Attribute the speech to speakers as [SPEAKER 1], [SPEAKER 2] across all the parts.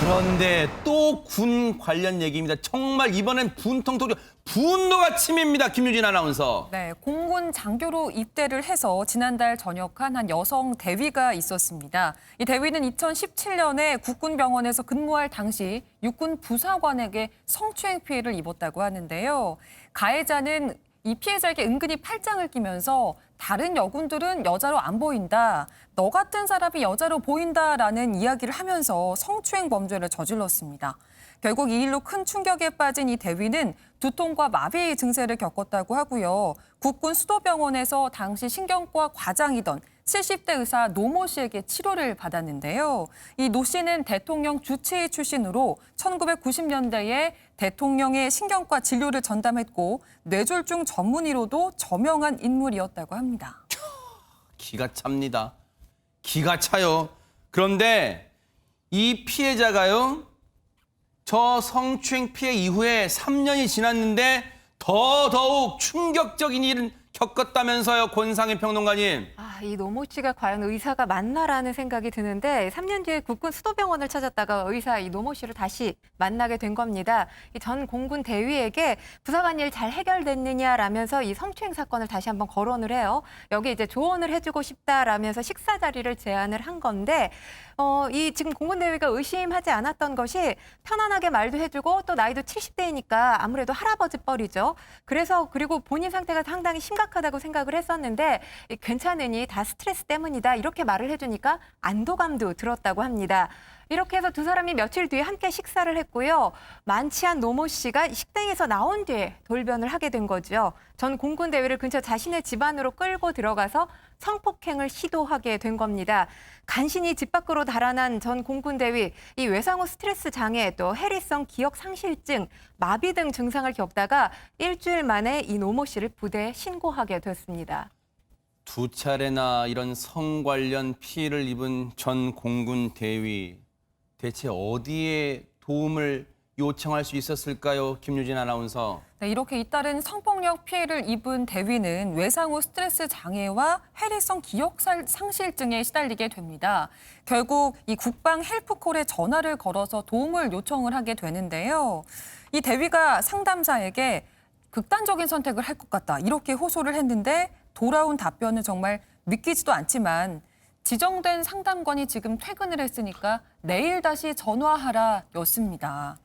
[SPEAKER 1] 그런데 또 군 관련 얘기입니다. 정말 이번엔 분노가 치밀니다. 김유진 아나운서.
[SPEAKER 2] 네, 공군 장교로 입대를 해서 지난달 전역한 한 여성 대위가 있었습니다. 이 대위는 2017년에 국군병원에서 근무할 당시 육군 부사관에게 성추행 피해를 입었다고 하는데요. 가해자는 이 피해자에게 은근히 팔짱을 끼면서 다른 여군들은 여자로 안 보인다, 너 같은 사람이 여자로 보인다라는 이야기를 하면서 성추행 범죄를 저질렀습니다. 결국 이 일로 큰 충격에 빠진 이 대위는 두통과 마비 증세를 겪었다고 하고요. 국군 수도병원에서 당시 신경과 과장이던 70대 의사 노모 씨에게 치료를 받았는데요. 이 노 씨는 대통령 주치의 출신으로 1990년대에 대통령의 신경과 진료를 전담했고 뇌졸중 전문의로도 저명한 인물이었다고 합니다.
[SPEAKER 1] 기가 찹니다. 기가 차요. 그런데 이 피해자가요. 저 성추행 피해 이후에 3년이 지났는데 더더욱 충격적인 일을 겪었다면서요, 권상일 평론가님.
[SPEAKER 3] 이 노모 씨가 과연 의사가 맞나라는 생각이 드는데 3년 뒤에 국군 수도병원을 찾았다가 의사 이 노모 씨를 다시 만나게 된 겁니다. 이 전 공군 대위에게 부사관 일 잘 해결됐느냐라면서 이 성추행 사건을 다시 한번 거론을 해요. 여기 이제 조언을 해주고 싶다라면서 식사 자리를 제안을 한 건데 이 지금 공군 대위가 의심하지 않았던 것이 편안하게 말도 해주고 또 나이도 70대이니까 아무래도 할아버지 뻘이죠. 그리고 본인 상태가 상당히 심각하다고 생각을 했었는데 괜찮으니 다 스트레스 때문이다 이렇게 말을 해주니까 안도감도 들었다고 합니다. 이렇게 해서 두 사람이 며칠 뒤에 함께 식사를 했고요. 만취한 노모 씨가 식당에서 나온 뒤에 돌변을 하게 된 거죠. 전 공군 대위를 근처 자신의 집안으로 끌고 들어가서 성폭행을 시도하게 된 겁니다. 간신히 집 밖으로 달아난 전 공군 대위, 이 외상 후 스트레스 장애, 또 해리성 기억 상실증, 마비 등 증상을 겪다가 일주일 만에 이 노모 씨를 부대에 신고하게 됐습니다.
[SPEAKER 1] 두 차례나 이런 성 관련 피해를 입은 전 공군 대위. 대체 어디에 도움을 요청할 수 있었을까요? 김유진 아나운서.
[SPEAKER 2] 네, 이렇게 잇따른 성폭력 피해를 입은 대위는 외상 후 스트레스 장애와 해리성 기억 상실증에 시달리게 됩니다. 결국 이 국방 헬프콜에 전화를 걸어서 도움을 요청을 하게 되는데요. 이 대위가 상담사에게 극단적인 선택을 할 것 같다 이렇게 호소를 했는데 돌아온 답변은 정말 믿기지도 않지만 지정된 상담관이 지금 퇴근을 했으니까 내일 다시 전화하라 였습니다.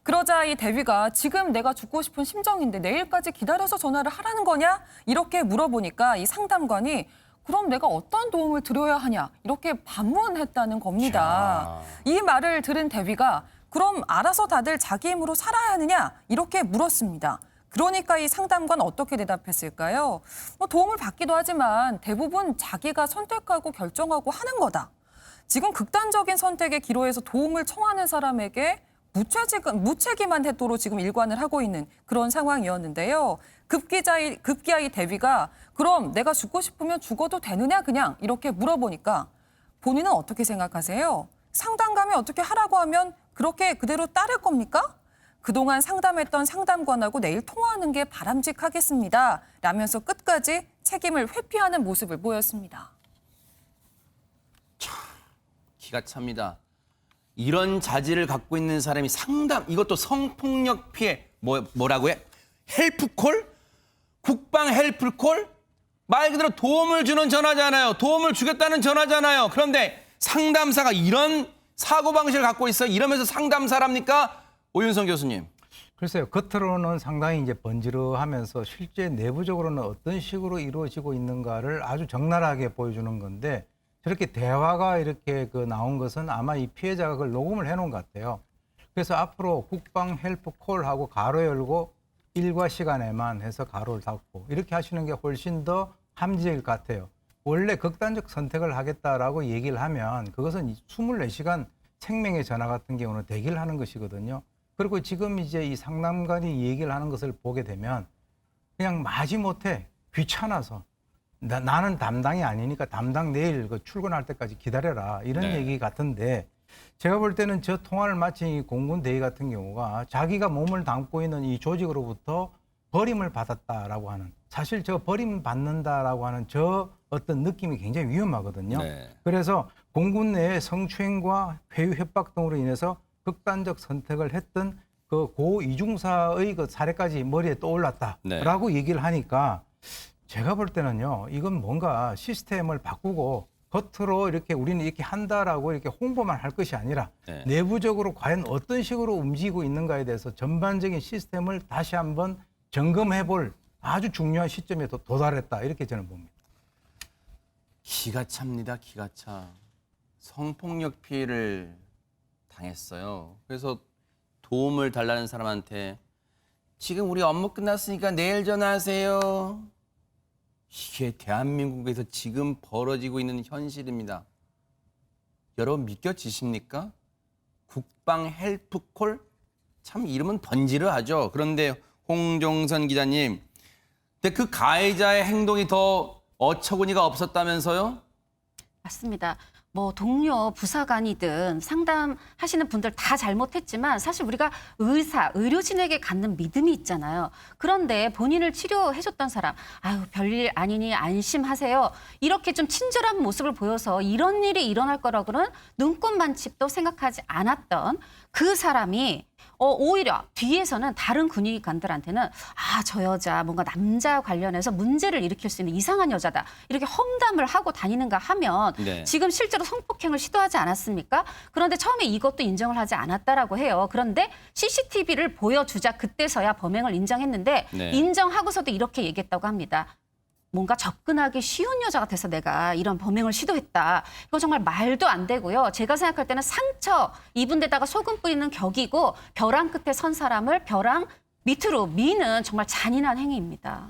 [SPEAKER 2] 그러자 이 대위가 지금 내가 죽고 싶은 심정인데 내일까지 기다려서 전화를 하라는 거냐? 이렇게 물어보니까 이 상담관이 그럼 내가 어떤 도움을 드려야 하냐? 이렇게 반문했다는 겁니다. 이 말을 들은 대위가 그럼 알아서 다들 자기 힘으로 살아야 하느냐? 이렇게 물었습니다. 그러니까 이 상담관 어떻게 대답했을까요? 도움을 받기도 하지만 대부분 자기가 선택하고 결정하고 하는 거다. 지금 극단적인 선택에 기로해서 도움을 청하는 사람에게 무책임한 태도로 지금 일관을 하고 있는 그런 상황이었는데요. 급기야 이 대위가 그럼 내가 죽고 싶으면 죽어도 되느냐 그냥 이렇게 물어보니까 본인은 어떻게 생각하세요? 상담감이 어떻게 하라고 하면 그렇게 그대로 따를 겁니까? 그동안 상담했던 상담관하고 내일 통화하는 게 바람직하겠습니다. 라면서 끝까지 책임을 회피하는 모습을 보였습니다.
[SPEAKER 1] 기가 찹니다. 이런 자질을 갖고 있는 사람이 이것도 성폭력 피해, 뭐라고 해? 헬프콜? 국방 헬프콜? 말 그대로 도움을 주는 전화잖아요. 도움을 주겠다는 전화잖아요. 그런데 상담사가 이런 사고방식을 갖고 있어요. 이러면서 상담사랍니까? 오윤성 교수님.
[SPEAKER 4] 글쎄요. 겉으로는 상당히 이제 번지르하면서 실제 내부적으로는 어떤 식으로 이루어지고 있는가를 아주 적나라하게 보여주는 건데 저렇게 대화가 이렇게 나온 것은 아마 이 피해자가 그걸 녹음을 해놓은 것 같아요. 그래서 앞으로 국방 헬프콜하고 가로 열고 일과 시간에만 해서 가로를 닫고 이렇게 하시는 게 훨씬 더 합리적일 것 같아요. 원래 극단적 선택을 하겠다라고 얘기를 하면 그것은 24시간 생명의 전화 같은 경우는 대기를 하는 것이거든요. 그리고 지금 이제 이 상담관이 얘기를 하는 것을 보게 되면 그냥 마지못해 귀찮아서 나는 담당이 아니니까 담당 내일 출근할 때까지 기다려라 이런 얘기 같은데 제가 볼 때는 저 통화를 마친 이 공군 대위 같은 경우가 자기가 몸을 담고 있는 이 조직으로부터 버림을 받았다라고 하는 사실 저 버림 받는다라고 하는 저 어떤 느낌이 굉장히 위험하거든요. 그래서 공군 내의 성추행과 회유 협박 등으로 인해서 극단적 선택을 했던 그 고 이중사의 그 사례까지 머리에 떠올랐다라고 얘기를 하니까 제가 볼 때는요, 이건 뭔가 시스템을 바꾸고 겉으로 이렇게 우리는 이렇게 한다라고 이렇게 홍보만 할 것이 아니라 내부적으로 과연 어떤 식으로 움직이고 있는가에 대해서 전반적인 시스템을 다시 한번 점검해 볼 아주 중요한 시점에 도달했다. 이렇게 저는 봅니다.
[SPEAKER 1] 기가 찹니다. 기가 차. 성폭력 피해를 당했어요. 그래서 도움을 달라는 사람한테 지금 우리 업무 끝났으니까 내일 전화하세요. 이게 대한민국에서 지금 벌어지고 있는 현실입니다. 여러분 믿겨지십니까? 국방 헬프콜? 참 이름은 번지르하죠. 그런데 홍종선 기자님, 근데 그 가해자의 행동이 더 어처구니가 없었다면서요?
[SPEAKER 5] 맞습니다. 뭐 동료, 부사관이든 상담하시는 분들 다 잘못했지만 사실 우리가 의사, 의료진에게 갖는 믿음이 있잖아요. 그런데 본인을 치료해줬던 사람, 아유 별일 아니니 안심하세요. 이렇게 좀 친절한 모습을 보여서 이런 일이 일어날 거라고는 눈꽃만칩도 생각하지 않았던 그 사람이 오히려 뒤에서는 다른 군의관들한테는 아, 저 여자 뭔가 남자 관련해서 문제를 일으킬 수 있는 이상한 여자다. 이렇게 험담을 하고 다니는가 하면 지금 실제로 성폭행을 시도하지 않았습니까? 그런데 처음에 이것도 인정을 하지 않았다라고 해요. 그런데 CCTV를 보여주자 그때서야 범행을 인정했는데 인정하고서도 이렇게 얘기했다고 합니다. 뭔가 접근하기 쉬운 여자 같아서 내가 이런 범행을 시도했다. 이거 정말 말도 안 되고요. 제가 생각할 때는 상처 입은 데다가 소금 뿌리는 격이고 벼랑 끝에 선 사람을 벼랑 밑으로 미는 정말 잔인한 행위입니다.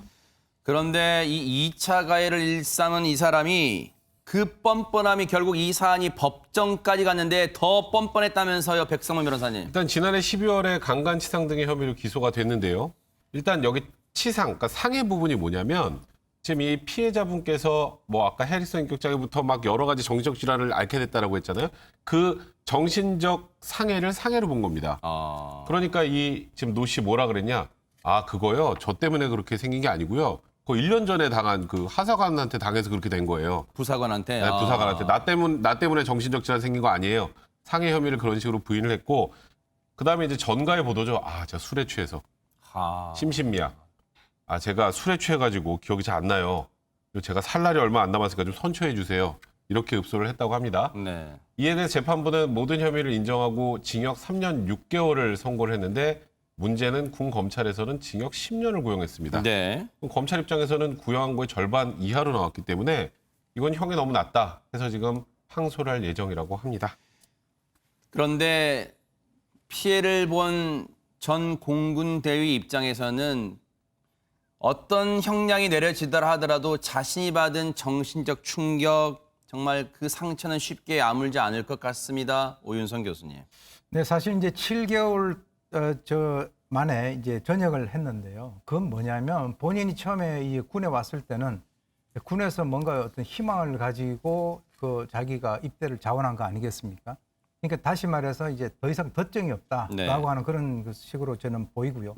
[SPEAKER 1] 그런데 이 2차 가해를 일삼은 이 사람이 그 뻔뻔함이 결국 이 사안이 법정까지 갔는데 더 뻔뻔했다면서요, 백성문 변호사님.
[SPEAKER 6] 일단 지난해 12월에 강간치상 등의 혐의로 기소가 됐는데요. 일단 여기 치상, 그러니까 상해 부분이 뭐냐면 지금 이 피해자분께서 뭐 아까 해리슨 인격장애부터 막 여러 가지 정신적 질환을 앓게 됐다라고 했잖아요. 그 정신적 상해를 상해로 본 겁니다. 그러니까 이 지금 노 씨 뭐라 그랬냐? 아, 그거요. 저 때문에 그렇게 생긴 게 아니고요. 그 1년 전에 당한 그 하사관한테 당해서 그렇게 된 거예요.
[SPEAKER 1] 부사관한테?
[SPEAKER 6] 네, 부사관한테. 나 때문에 정신적 질환 생긴 거 아니에요. 상해 혐의를 그런 식으로 부인을 했고 그다음에 이제 전가의 보도죠. 아, 제가 술에 취해서. 심신미약. 아, 제가 술에 취해가지고 기억이 잘 안 나요. 그리고 제가 살 날이 얼마 안 남았으니까 좀 선처해 주세요. 이렇게 읍소를 했다고 합니다. 이에 대해 재판부는 모든 혐의를 인정하고 징역 3년 6개월을 선고를 했는데 문제는 군 검찰에서는 징역 10년을 구형했습니다. 검찰 입장에서는 구형한 거의 절반 이하로 나왔기 때문에 이건 형이 너무 낮다 해서 지금 항소를 할 예정이라고 합니다.
[SPEAKER 1] 그런데 피해를 본 전 공군 대위 입장에서는 어떤 형량이 내려지더라 하더라도 자신이 받은 정신적 충격, 정말 그 상처는 쉽게 아물지 않을 것 같습니다. 오윤성 교수님.
[SPEAKER 4] 네, 사실 이제 7개월 만에 이제 전역을 했는데요. 그건 뭐냐면 본인이 처음에 이 군에 왔을 때는 군에서 뭔가 어떤 희망을 가지고 그 자기가 입대를 자원한 거 아니겠습니까? 그러니까 다시 말해서 이제 더 이상 덧정이 없다라고 하는 그런 식으로 저는 보이고요.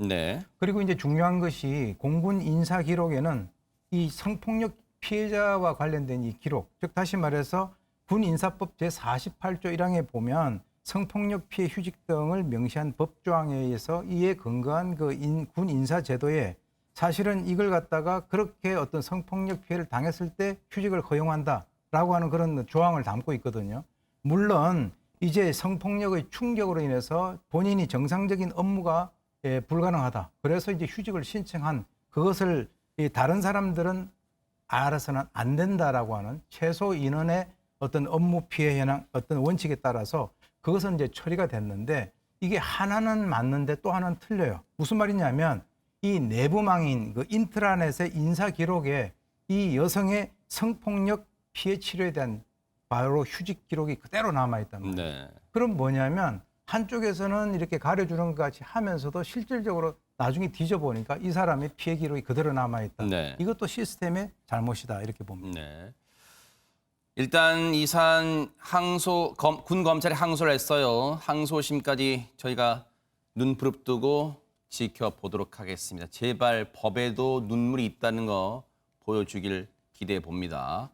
[SPEAKER 4] 그리고 이제 중요한 것이 공군 인사 기록에는 이 성폭력 피해자와 관련된 이 기록, 즉 다시 말해서 군 인사법 제48조 1항에 보면 성폭력 피해 휴직 등을 명시한 법조항에 의해서 이에 근거한 그 군 인사 제도에 사실은 이걸 갖다가 그렇게 어떤 성폭력 피해를 당했을 때 휴직을 허용한다라고 하는 그런 조항을 담고 있거든요. 물론 이제 성폭력의 충격으로 인해서 본인이 정상적인 업무가 불가능하다. 그래서 이제 휴직을 신청한 그것을 다른 사람들은 알아서는 안 된다라고 하는 최소 인원의 어떤 업무 피해 현황, 어떤 원칙에 따라서 그것은 이제 처리가 됐는데 이게 하나는 맞는데 또 하나는 틀려요. 무슨 말이냐면 이 내부망인 그 인트라넷의 인사 기록에 이 여성의 성폭력 피해 치료에 대한 바로 휴직 기록이 그대로 남아있단 말이에요. 그럼 뭐냐면 한쪽에서는 이렇게 가려주는 것 같이 하면서도 실질적으로 나중에 뒤져보니까 이 사람의 피해 기록이 그대로 남아있다. 이것도 시스템의 잘못이다 이렇게 봅니다.
[SPEAKER 1] 일단 이 사안 군 검찰이 항소를 했어요. 항소심까지 저희가 눈 부릅뜨고 지켜보도록 하겠습니다. 제발 법에도 눈물이 있다는 거 보여주길 기대해 봅니다.